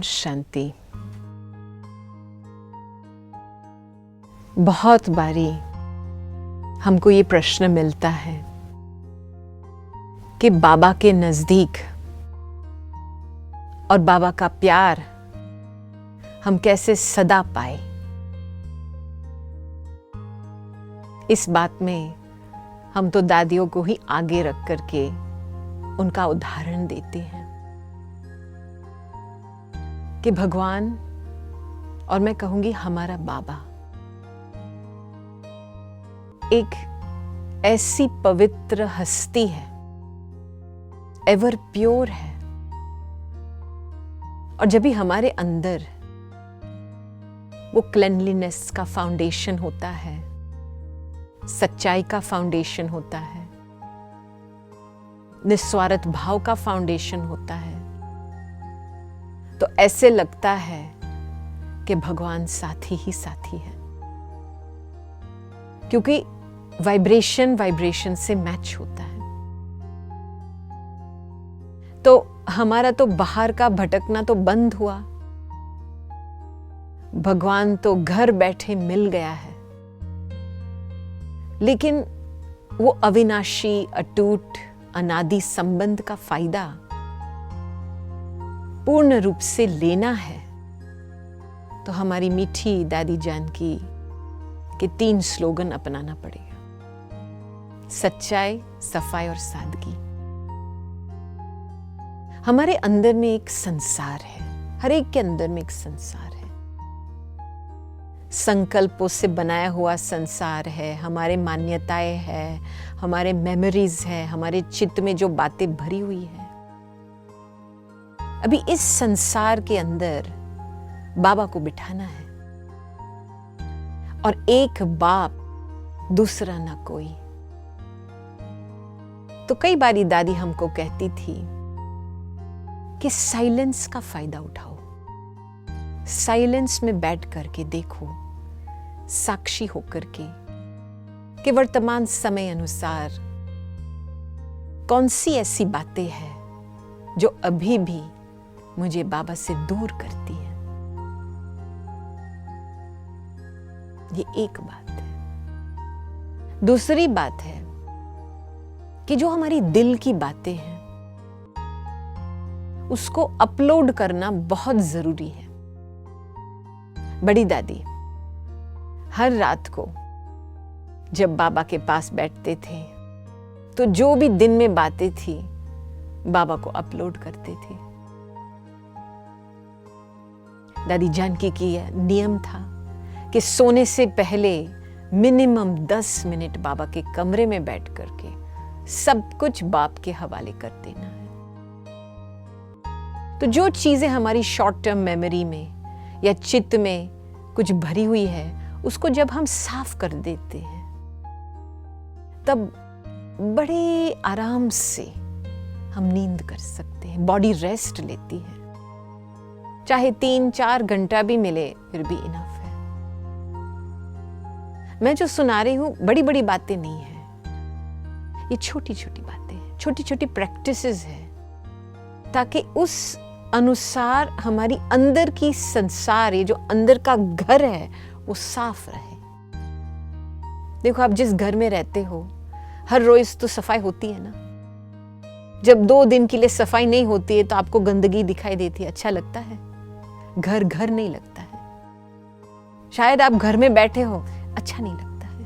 ओम शांति। बहुत बारी हमको ये प्रश्न मिलता है कि बाबा के नजदीक और बाबा का प्यार हम कैसे सदा पाए। इस बात में हम तो दादियों को ही आगे रख करके उनका उदाहरण देते हैं कि भगवान, और मैं कहूंगी हमारा बाबा, एक ऐसी पवित्र हस्ती है, एवर प्योर है। और जब भी हमारे अंदर वो क्लेanलीनेस का फाउंडेशन होता है, सच्चाई का फाउंडेशन होता है, निस्वार्थ भाव का फाउंडेशन होता है, तो ऐसे लगता है कि भगवान साथी ही साथी है, क्योंकि वाइब्रेशन से मैच होता है। तो हमारा तो बाहर का भटकना तो बंद हुआ, भगवान तो घर बैठे मिल गया है। लेकिन वो अविनाशी, अटूट, अनादि संबंध का फायदा पूर्ण रूप से लेना है तो हमारी मीठी दादी जानकी के 3 स्लोगन अपनाना पड़ेगा: सच्चाई, सफाई और सादगी। हमारे अंदर में एक संसार है, हर एक के अंदर में एक संसार है, संकल्पों से बनाया हुआ संसार है, हमारे मान्यताएं हैं, हमारे मेमोरीज है, हमारे चित्त में जो बातें भरी हुई है। अभी इस संसार के अंदर बाबा को बिठाना है, और एक बाप, दूसरा ना कोई। तो कई बारी दादी हमको कहती थी कि साइलेंस का फायदा उठाओ, साइलेंस में बैठ करके देखो, साक्षी होकर के कि वर्तमान समय अनुसार कौन सी ऐसी बातें हैं जो अभी भी मुझे बाबा से दूर करती है। ये एक बात है। दूसरी बात है कि जो हमारी दिल की बातें हैं उसको अपलोड करना बहुत जरूरी है। बड़ी दादी हर रात को जब बाबा के पास बैठते थे तो जो भी दिन में बातें थी बाबा को अपलोड करते थे। दादी जानकी की यह नियम था कि सोने से पहले मिनिमम 10 मिनट बाबा के कमरे में बैठ करके सब कुछ बाप के हवाले कर देना है। तो जो चीजें हमारी शॉर्ट टर्म मेमोरी में या चित्त में कुछ भरी हुई है उसको जब हम साफ कर देते हैं तब बड़े आराम से हम नींद कर सकते हैं, बॉडी रेस्ट लेती है। चाहे 3-4 घंटा भी मिले फिर भी इनफ है। मैं जो सुना रही हूं बड़ी बड़ी बातें नहीं है, ये छोटी छोटी बातें हैं, छोटी छोटी प्रैक्टिसेस है, ताकि उस अनुसार हमारी अंदर की संसार, ये जो अंदर का घर है वो साफ रहे। देखो, आप जिस घर में रहते हो हर रोज तो सफाई होती है ना। जब 2 दिन के लिए सफाई नहीं होती है तो आपको गंदगी दिखाई देती है, अच्छा लगता है? घर घर नहीं लगता है। शायद आप घर में बैठे हो, अच्छा नहीं लगता है।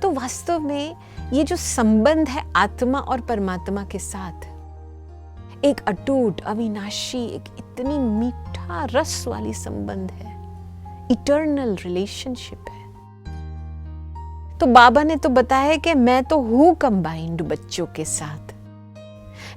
तो वास्तव में ये जो संबंध है आत्मा और परमात्मा के साथ, एक अटूट, अविनाशी, एक इतनी मीठा रस वाली संबंध है, इटर्नल रिलेशनशिप है। तो बाबा ने तो बताया कि मैं तो हूं कंबाइंड बच्चों के साथ,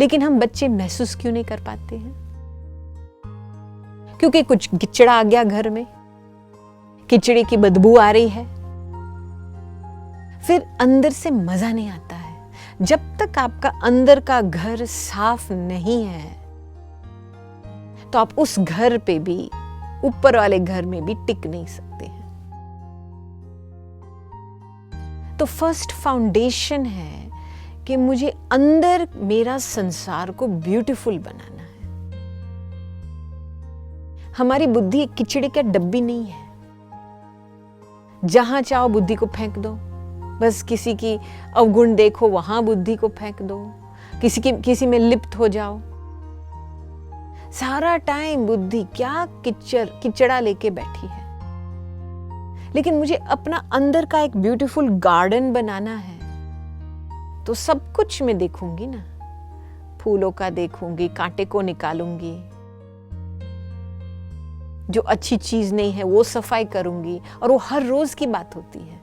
लेकिन हम बच्चे महसूस क्यों नहीं कर पाते हैं? क्योंकि कुछ कीचड़ा आ गया घर में, खिचड़ी की बदबू आ रही है, फिर अंदर से मजा नहीं आता है। जब तक आपका अंदर का घर साफ नहीं है तो आप उस घर पे भी, ऊपर वाले घर में भी टिक नहीं सकते हैं। तो फर्स्ट फाउंडेशन है कि मुझे अंदर मेरा संसार को ब्यूटीफुल बनाना है। हमारी बुद्धि एक किचड़े का डब्बी नहीं है, जहां चाहो बुद्धि को फेंक दो। बस किसी की अवगुण देखो, वहां बुद्धि को फेंक दो, किसी में लिप्त हो जाओ। सारा टाइम बुद्धि क्या किचड़ा लेके बैठी है। लेकिन मुझे अपना अंदर का एक ब्यूटीफुल गार्डन बनाना है, तो सब कुछ मैं देखूंगी ना, फूलों का देखूंगी, कांटे को निकालूंगी, जो अच्छी चीज नहीं है वो सफाई करूंगी, और वो हर रोज की बात होती है।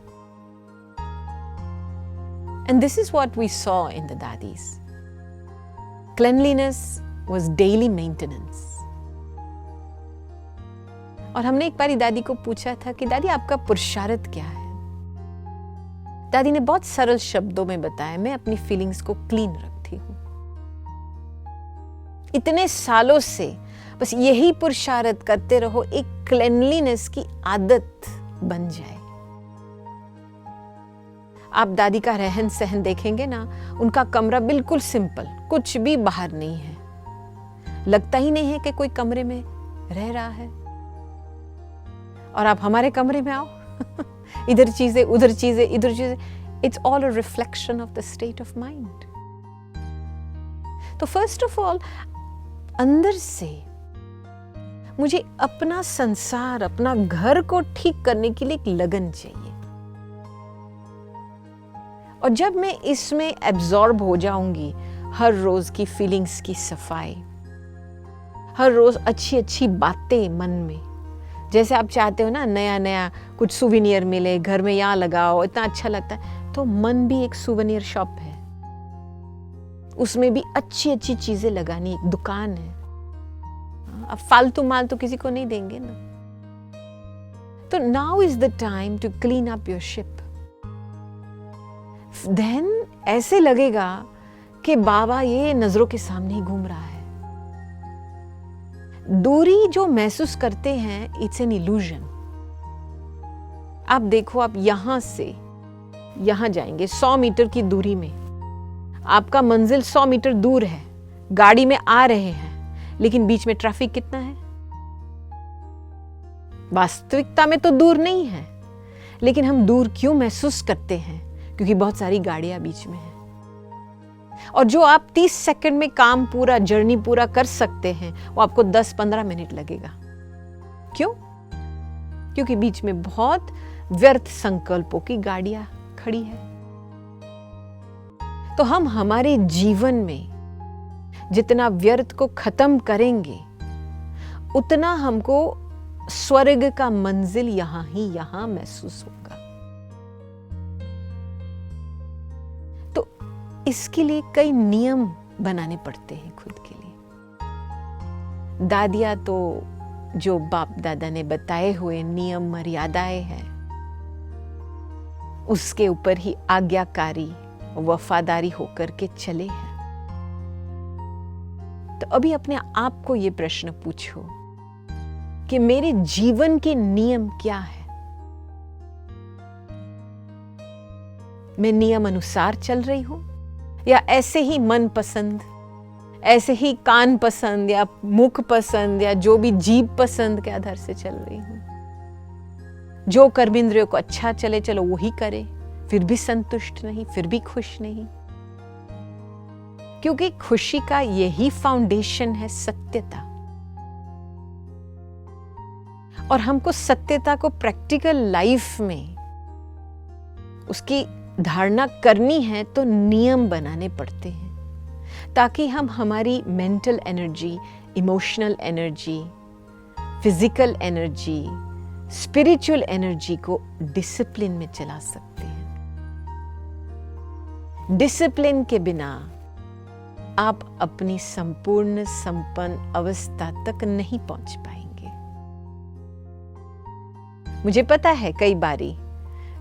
And this is what we saw in the Dadis. Cleanliness was daily maintenance. और हमने एक बारी दादी को पूछा था कि दादी आपका पुरुषार्थ क्या है। दादी ने बहुत सरल शब्दों में बताया, मैं अपनी फीलिंग्स को क्लीन रखती हूं। इतने सालों से बस यही पुरुषार्थ करते रहो, एक क्लेanलीनेस की आदत बन जाए। आप दादी का रहन सहन देखेंगे ना, उनका कमरा बिल्कुल सिंपल, कुछ भी बाहर नहीं है, लगता ही नहीं है कि कोई कमरे में रह रहा है। और आप हमारे कमरे में आओ इधर चीजें, उधर चीजें, इधर चीजें, it's all a reflection of the state of mind. तो फर्स्ट ऑफ ऑल अंदर से मुझे अपना संसार, अपना घर को ठीक करने के लिए एक लगन चाहिए। और जब मैं इसमें एब्जॉर्ब हो जाऊंगी, हर रोज की फीलिंग्स की सफाई, हर रोज अच्छी अच्छी बातें मन में, जैसे आप चाहते हो ना नया नया कुछ सुवेनियर मिले, घर में यहाँ लगाओ, इतना अच्छा लगता है, तो मन भी एक सुवेनियर शॉप है, उसमें भी अच्छी अच्छी चीजें लगानी, एक दुकान है। अब फालतू माल तो किसी को नहीं देंगे ना। तो now is the time to clean up your ship. Then ऐसे लगेगा कि बाबा ये नजरों के सामने ही घूम रहा है। दूरी जो महसूस करते हैं, इट्स एन इल्यूजन। आप देखो, आप यहां से यहां जाएंगे 100 मीटर की दूरी में, आपका मंजिल 100 मीटर दूर है, गाड़ी में आ रहे हैं, लेकिन बीच में ट्रैफिक कितना है? वास्तविकता में तो दूर नहीं है, लेकिन हम दूर क्यों महसूस करते हैं? क्योंकि बहुत सारी गाड़ियां बीच में हैं। और जो आप 30 सेकंड में काम पूरा, जर्नी पूरा कर सकते हैं, वो आपको 10-15 मिनट लगेगा। क्यों? क्योंकि बीच में बहुत व्यर्थ संकल्पों की गाड़ियां खड़ी है। तो हम हमारे जीवन में जितना व्यर्थ को खत्म करेंगे, उतना हमको स्वर्ग का मंजिल यहां ही यहां महसूस होगा। तो इसके लिए कई नियम बनाने पड़ते हैं खुद के लिए। दादियां तो जो बाप दादा ने बताए हुए नियम मर्यादाएं हैं, उसके ऊपर ही आज्ञाकारी वफादारी होकर के चले हैं। तो अभी अपने आप को ये प्रश्न पूछो कि मेरे जीवन के नियम क्या है? मैं नियम अनुसार चल रही हूं, या ऐसे ही मन पसंद, ऐसे ही कान पसंद या मुख पसंद या जो भी जीभ पसंद के आधार से चल रही हूं? जो कर्मेंद्रियों को अच्छा चले, चलो वही करे, फिर भी संतुष्ट नहीं, फिर भी खुश नहीं। क्योंकि खुशी का यही फाउंडेशन है, सत्यता। और हमको सत्यता को प्रैक्टिकल लाइफ में उसकी धारणा करनी है, तो नियम बनाने पड़ते हैं, ताकि हम हमारी mental energy, emotional energy, physical energy, spiritual energy को डिसिप्लिन में चला सकते हैं। डिसिप्लिन के बिना आप अपनी संपूर्ण संपन्न अवस्था तक नहीं पहुंच पाएंगे। मुझे पता है कई बारी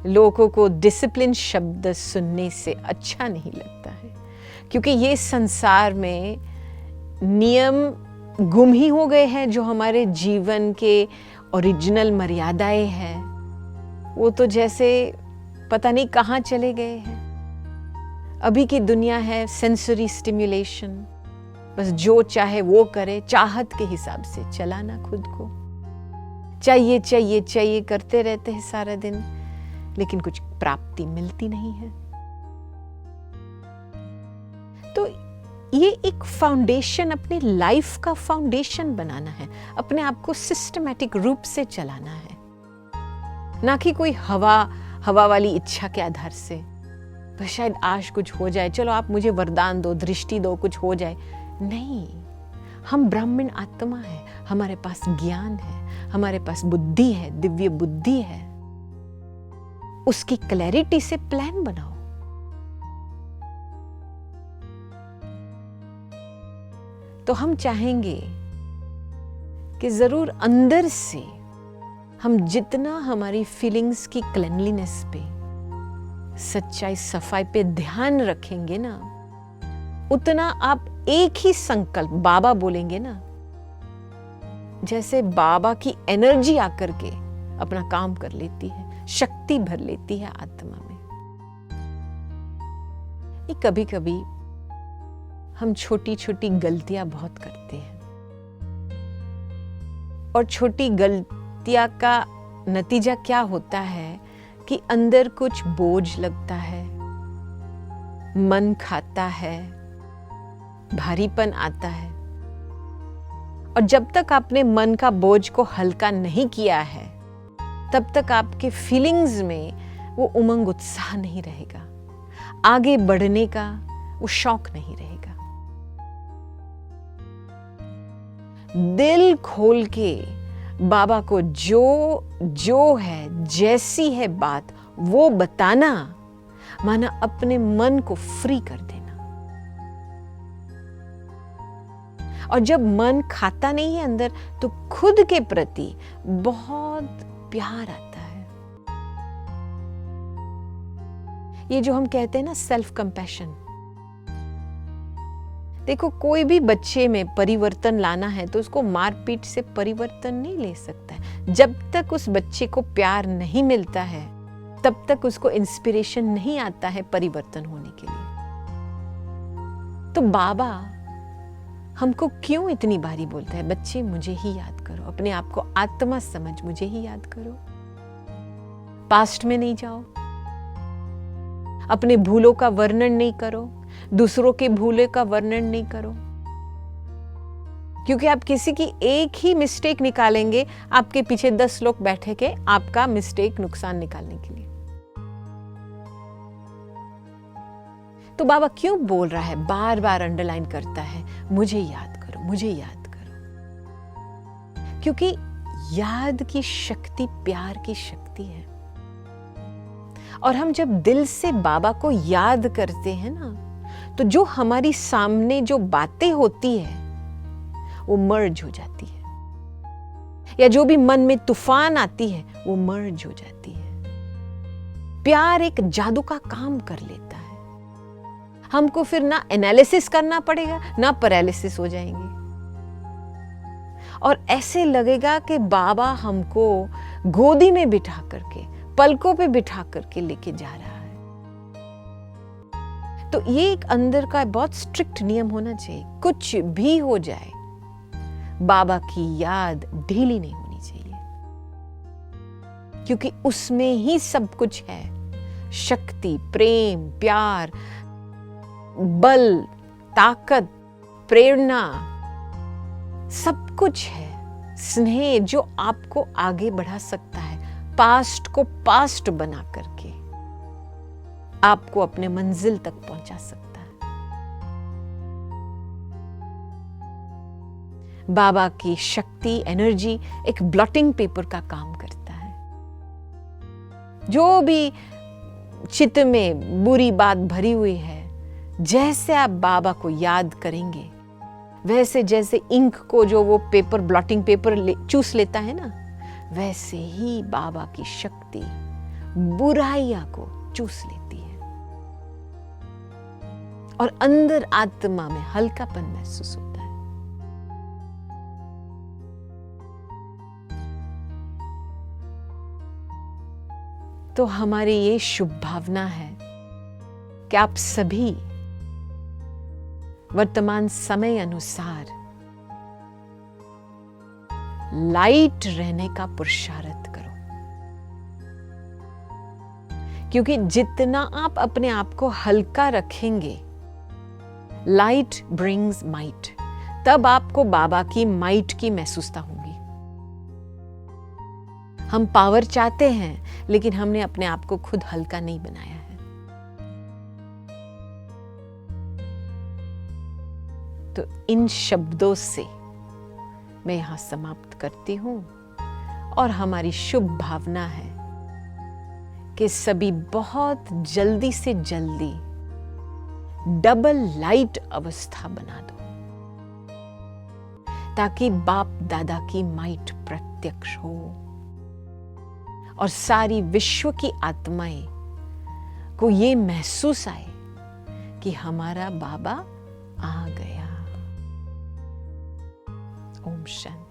लोगों को डिसिप्लिन शब्द सुनने से अच्छा नहीं लगता है, क्योंकि ये संसार में नियम गुम ही हो गए हैं। जो हमारे जीवन के ओरिजिनल मर्यादाएं हैं, वो तो जैसे पता नहीं कहाँ चले गए हैं। अभी की दुनिया है सेंसरी स्टिम्युलेशन, बस जो चाहे वो करे, चाहत के हिसाब से चलाना खुद को। चाहिए चाहिए चाहिए करते रहते हैं सारा दिन, लेकिन कुछ प्राप्ति मिलती नहीं है। तो ये एक फाउंडेशन, अपने लाइफ का फाउंडेशन बनाना है, अपने आप को सिस्टमैटिक रूप से चलाना है, ना कि कोई हवा वाली इच्छा के आधार से, बस शायद आज कुछ हो जाए, चलो आप मुझे वरदान दो, दृष्टि दो, कुछ हो जाए। नहीं, हम ब्राह्मण आत्मा है, हमारे पास ज्ञान है, हमारे पास बुद्धि है, दिव्य बुद्धि है। उसकी क्लैरिटी से प्लान बनाओ। तो हम चाहेंगे कि जरूर अंदर से हम जितना हमारी फीलिंग्स की क्लेनलीनेस पे, सच्चाई, सफाई पे ध्यान रखेंगे ना, उतना आप एक ही संकल्प बाबा बोलेंगे ना, जैसे बाबा की एनर्जी आकर के अपना काम कर लेती है, शक्ति भर लेती है आत्मा में। ये कभी कभी हम छोटी छोटी गलतियां बहुत करते हैं, और छोटी गलतियां का नतीजा क्या होता है कि अंदर कुछ बोझ लगता है, मन खाता है, भारीपन आता है। और जब तक आपने मन का बोझ को हल्का नहीं किया है, तब तक आपके फीलिंग्स में वो उमंग, उत्साह नहीं रहेगा, आगे बढ़ने का वो शौक नहीं रहेगा। दिल खोल के बाबा को जो है, जैसी है बात, वो बताना, माना अपने मन को फ्री कर देना। और जब मन खाता नहीं है अंदर, तो खुद के प्रति बहुत प्यार आता है। ये जो हम कहते हैं ना, सेल्फ कंपैशन। देखो, कोई भी बच्चे में परिवर्तन लाना है तो उसको मारपीट से परिवर्तन नहीं ले सकता है। जब तक उस बच्चे को प्यार नहीं मिलता है, तब तक उसको इंस्पिरेशन नहीं आता है परिवर्तन होने के लिए। तो बाबा हमको क्यों इतनी बारी बोलता है, बच्चे मुझे ही याद करो, अपने आप को आत्मा समझ, मुझे ही याद करो, पास्ट में नहीं जाओ, अपने भूलों का वर्णन नहीं करो, दूसरों के भूले का वर्णन नहीं करो, क्योंकि आप किसी की एक ही मिस्टेक निकालेंगे, आपके पीछे 10 लोग बैठे के आपका मिस्टेक, नुकसान निकालने के लिए। तो बाबा क्यों बोल रहा है, बार बार अंडरलाइन करता है, मुझे याद करो, मुझे याद करो, क्योंकि याद की शक्ति प्यार की शक्ति है। और हम जब दिल से बाबा को याद करते हैं ना, तो जो हमारी सामने जो बातें होती है वो मर्ज हो जाती है, या जो भी मन में तूफान आती है वो मर्ज हो जाती है। प्यार एक जादू का काम कर लेता है। हमको फिर ना एनालिसिस करना पड़ेगा, ना पैरालिसिस हो जाएंगे, और ऐसे लगेगा कि बाबा हमको गोदी में बिठा करके, पलकों पे बिठा करके लेके जा रहा है। तो ये एक अंदर का बहुत स्ट्रिक्ट नियम होना चाहिए, कुछ भी हो जाए बाबा की याद ढीली नहीं होनी चाहिए, क्योंकि उसमें ही सब कुछ है। शक्ति, प्रेम, प्यार, बल, ताकत, प्रेरणा, सब कुछ है। स्नेह जो आपको आगे बढ़ा सकता है, पास्ट को पास्ट बना करके आपको अपने मंजिल तक पहुंचा सकता है। बाबा की शक्ति, एनर्जी एक ब्लॉटिंग पेपर का काम करता है। जो भी चित्त में बुरी बात भरी हुई है, जैसे आप बाबा को याद करेंगे, वैसे जैसे इंक को जो वो पेपर, ब्लॉटिंग पेपर चूस लेता है ना, वैसे ही बाबा की शक्ति बुराइयां को चूस लेती है, और अंदर आत्मा में हल्कापन महसूस होता है। तो हमारी ये शुभ भावना है कि आप सभी वर्तमान समय अनुसार लाइट रहने का पुरुषार्थ करो, क्योंकि जितना आप अपने आप को हल्का रखेंगे, लाइट ब्रिंग्स माइट, तब आपको बाबा की माइट की महसूसता होगी। हम पावर चाहते हैं, लेकिन हमने अपने आप को खुद हल्का नहीं बनाया है। तो इन शब्दों से मैं यहां समाप्त करती हूं, और हमारी शुभ भावना है कि सभी बहुत जल्दी से जल्दी डबल लाइट अवस्था बना दो, ताकि बाप दादा की माइट प्रत्यक्ष हो और सारी विश्व की आत्माएं को ये महसूस आए कि हमारा बाबा आ गया। ओम शांति।